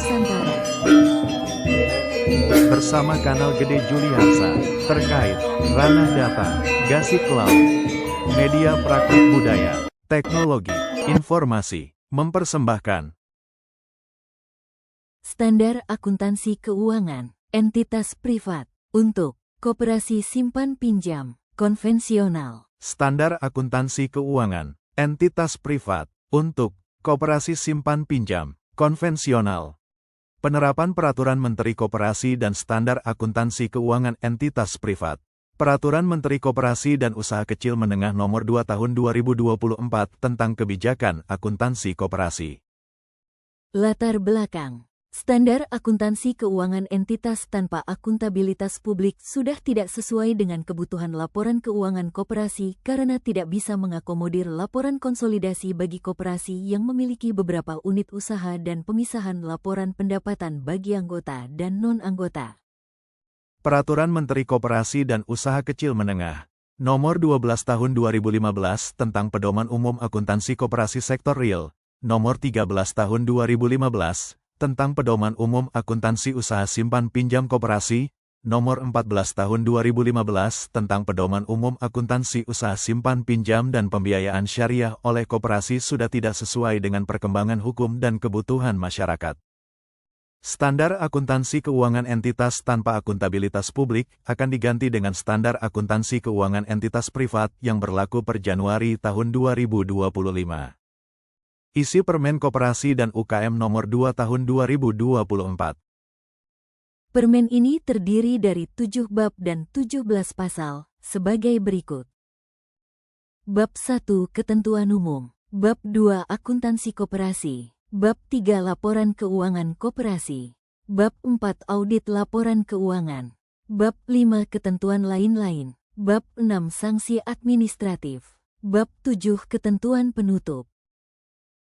Nusantara. Bersama kanal Gede Juliarsa, terkait ranah data, Gasik Cloud, media praktik budaya, teknologi, informasi, mempersembahkan Standar akuntansi keuangan, entitas privat, untuk koperasi simpan pinjam, konvensional. standar akuntansi keuangan, entitas privat, untuk koperasi simpan pinjam, konvensional. Penerapan Peraturan Menteri Koperasi dan Standar Akuntansi Keuangan Entitas Privat. Peraturan Menteri Koperasi dan Usaha Kecil Menengah Nomor 2 Tahun 2024 tentang Kebijakan Akuntansi Koperasi. Latar belakang. Standar akuntansi keuangan entitas tanpa akuntabilitas publik sudah tidak sesuai dengan kebutuhan laporan keuangan koperasi karena tidak bisa mengakomodir laporan konsolidasi bagi koperasi yang memiliki beberapa unit usaha dan pemisahan laporan pendapatan bagi anggota dan non-anggota. Peraturan Menteri Koperasi dan Usaha Kecil Menengah Nomor 12 Tahun 2015 tentang Pedoman Umum Akuntansi Koperasi Sektor Real, Nomor 13 Tahun 2015 tentang Pedoman Umum Akuntansi Usaha Simpan Pinjam Koperasi, Nomor 14 Tahun 2015 tentang Pedoman Umum Akuntansi Usaha Simpan Pinjam dan Pembiayaan Syariah oleh koperasi sudah tidak sesuai dengan perkembangan hukum dan kebutuhan masyarakat. Standar akuntansi keuangan entitas tanpa akuntabilitas publik akan diganti dengan standar akuntansi keuangan entitas privat yang berlaku per Januari tahun 2025. Isi Permen Koperasi dan UKM Nomor 2 Tahun 2024. Permen ini terdiri dari 7 bab dan 17 pasal, sebagai berikut. Bab 1 Ketentuan Umum, Bab 2 Akuntansi Koperasi, Bab 3 Laporan Keuangan Koperasi, Bab 4 Audit Laporan Keuangan, Bab 5 Ketentuan Lain-Lain, Bab 6 Sanksi Administratif, Bab 7 Ketentuan Penutup.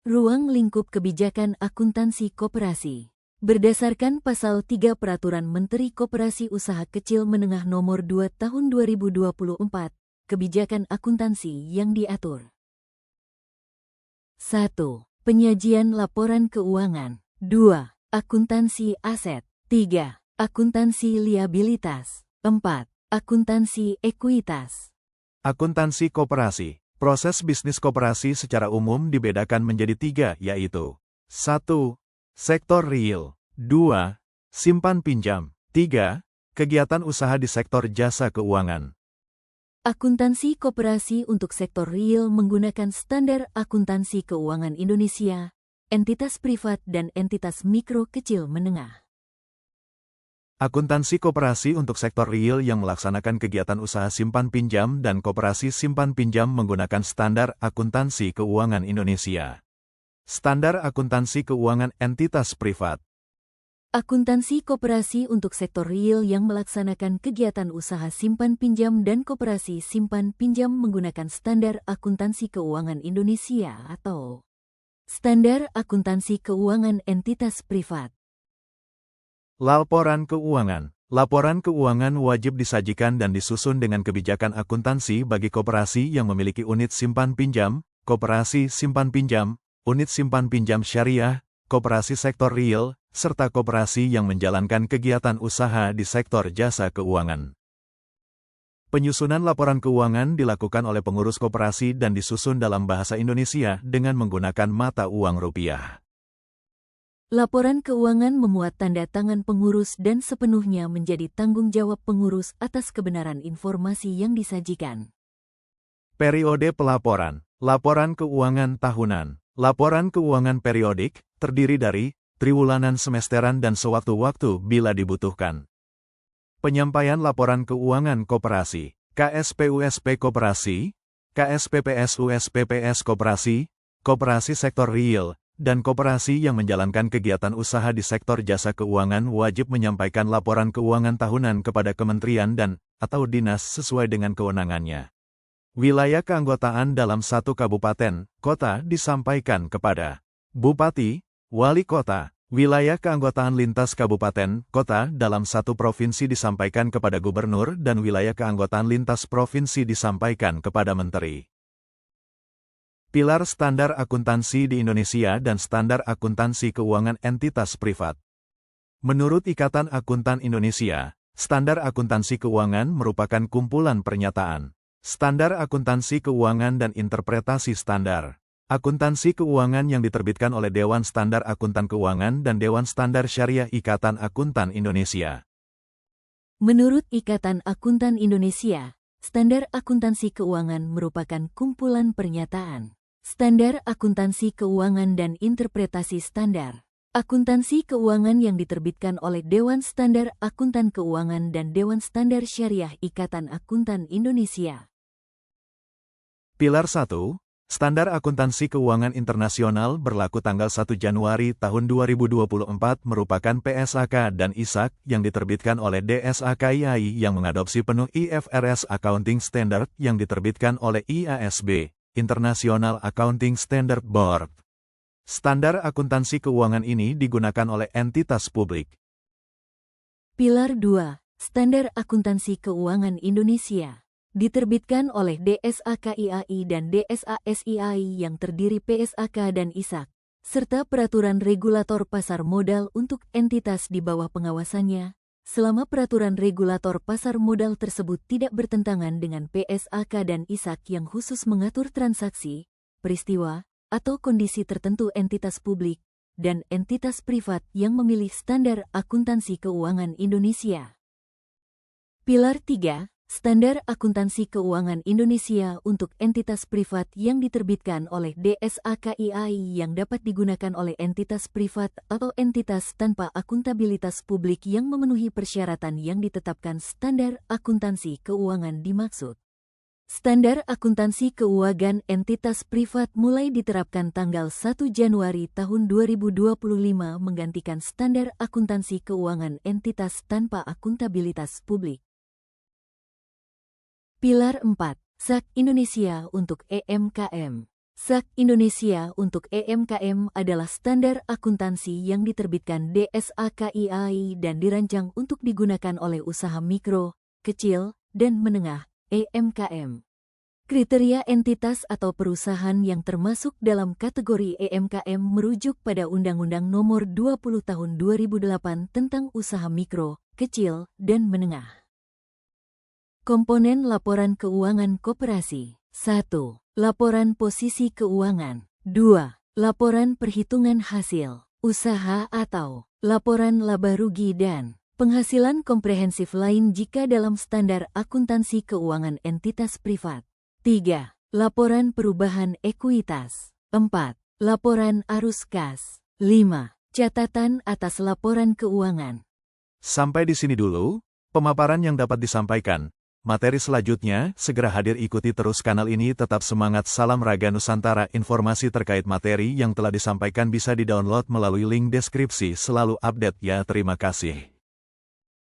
Ruang lingkup kebijakan akuntansi koperasi. Berdasarkan Pasal 3 Peraturan Menteri Koperasi Usaha Kecil Menengah Nomor 2 Tahun 2024, kebijakan akuntansi yang diatur. 1. Penyajian laporan keuangan. 2. Akuntansi aset. 3. Akuntansi liabilitas. 4. Akuntansi ekuitas. Akuntansi koperasi. Proses bisnis koperasi secara umum dibedakan menjadi 3, yaitu 1. Sektor real. 2. Simpan pinjam. 3. Kegiatan usaha di sektor jasa keuangan. Akuntansi koperasi untuk sektor real menggunakan Standar Akuntansi Keuangan Indonesia, entitas privat dan entitas mikro kecil menengah. Akuntansi koperasi untuk sektor real yang melaksanakan kegiatan usaha simpan pinjam dan koperasi simpan pinjam menggunakan Standar Akuntansi Keuangan Indonesia. Standar Akuntansi Keuangan Entitas Privat. Akuntansi koperasi untuk sektor real yang melaksanakan kegiatan usaha simpan pinjam dan koperasi simpan pinjam menggunakan Standar Akuntansi Keuangan Indonesia atau Standar Akuntansi Keuangan Entitas Privat. Laporan keuangan. Laporan keuangan wajib disajikan dan disusun dengan kebijakan akuntansi bagi koperasi yang memiliki unit simpan pinjam, koperasi simpan pinjam, unit simpan pinjam syariah, koperasi sektor real, serta koperasi yang menjalankan kegiatan usaha di sektor jasa keuangan. Penyusunan laporan keuangan dilakukan oleh pengurus koperasi dan disusun dalam bahasa Indonesia dengan menggunakan mata uang rupiah. Laporan keuangan memuat tanda tangan pengurus dan sepenuhnya menjadi tanggung jawab pengurus atas kebenaran informasi yang disajikan. Periode pelaporan. Laporan keuangan tahunan. Laporan keuangan periodik, terdiri dari triwulan, semesteran dan sewaktu-waktu bila dibutuhkan. Penyampaian laporan keuangan koperasi. KSPUSP Koperasi, KSPPS-USPPS Koperasi, Koperasi Sektor Real, dan koperasi yang menjalankan kegiatan usaha di sektor jasa keuangan wajib menyampaikan laporan keuangan tahunan kepada kementerian dan/atau dinas sesuai dengan kewenangannya. Wilayah keanggotaan dalam satu kabupaten, kota disampaikan kepada Bupati, Wali Kota. Wilayah keanggotaan lintas kabupaten, kota dalam satu provinsi disampaikan kepada Gubernur dan wilayah keanggotaan lintas provinsi disampaikan kepada Menteri. Pilar standar akuntansi di Indonesia dan standar akuntansi keuangan entitas privat. Menurut Ikatan Akuntan Indonesia, standar akuntansi keuangan merupakan kumpulan pernyataan, standar akuntansi keuangan dan interpretasi standar akuntansi keuangan yang diterbitkan oleh Dewan Standar Akuntan Keuangan dan Dewan Standar Syariah Ikatan Akuntan Indonesia. Menurut Ikatan Akuntan Indonesia, standar akuntansi keuangan merupakan kumpulan pernyataan, standar akuntansi keuangan dan interpretasi standar akuntansi keuangan yang diterbitkan oleh Dewan Standar Akuntan Keuangan dan Dewan Standar Syariah Ikatan Akuntan Indonesia. Pilar 1. Standar Akuntansi Keuangan Internasional berlaku tanggal 1 Januari tahun 2024 merupakan PSAK dan ISAK yang diterbitkan oleh DSAKIAI yang mengadopsi penuh IFRS Accounting Standard yang diterbitkan oleh IASB, International Accounting Standard Board. Standar akuntansi keuangan ini digunakan oleh entitas publik. Pilar 2. Standar Akuntansi Keuangan Indonesia diterbitkan oleh DSAKIAI dan DSASIAI yang terdiri PSAK dan ISAK, serta peraturan regulator pasar modal untuk entitas di bawah pengawasannya, selama peraturan regulator pasar modal tersebut tidak bertentangan dengan PSAK dan ISAK yang khusus mengatur transaksi, peristiwa, atau kondisi tertentu entitas publik, dan entitas privat yang memilih standar akuntansi keuangan Indonesia. Pilar 3. Standar Akuntansi Keuangan Indonesia untuk entitas privat yang diterbitkan oleh DSAKIAI yang dapat digunakan oleh entitas privat atau entitas tanpa akuntabilitas publik yang memenuhi persyaratan yang ditetapkan standar akuntansi keuangan dimaksud. Standar akuntansi keuangan entitas privat mulai diterapkan tanggal 1 Januari tahun 2025 menggantikan standar akuntansi keuangan entitas tanpa akuntabilitas publik. Pilar 4. SAK Indonesia untuk EMKM. SAK Indonesia untuk EMKM adalah standar akuntansi yang diterbitkan DSAKIAI dan dirancang untuk digunakan oleh usaha mikro, kecil, dan menengah EMKM. Kriteria entitas atau perusahaan yang termasuk dalam kategori EMKM merujuk pada Undang-Undang Nomor 20 Tahun 2008 tentang Usaha Mikro, Kecil, dan Menengah. Komponen laporan keuangan koperasi. 1. Laporan posisi keuangan. 2. Laporan perhitungan hasil usaha atau laporan laba rugi dan penghasilan komprehensif lain jika dalam standar akuntansi keuangan entitas privat. 3. Laporan perubahan ekuitas. 4. Laporan arus kas. 5. Catatan atas laporan keuangan. Sampai di sini dulu pemaparan yang dapat disampaikan. Materi selanjutnya, segera hadir ikuti terus kanal ini. Tetap semangat, salam Raga Nusantara. Informasi terkait materi yang telah disampaikan bisa di-download melalui link deskripsi. Selalu update ya, terima kasih.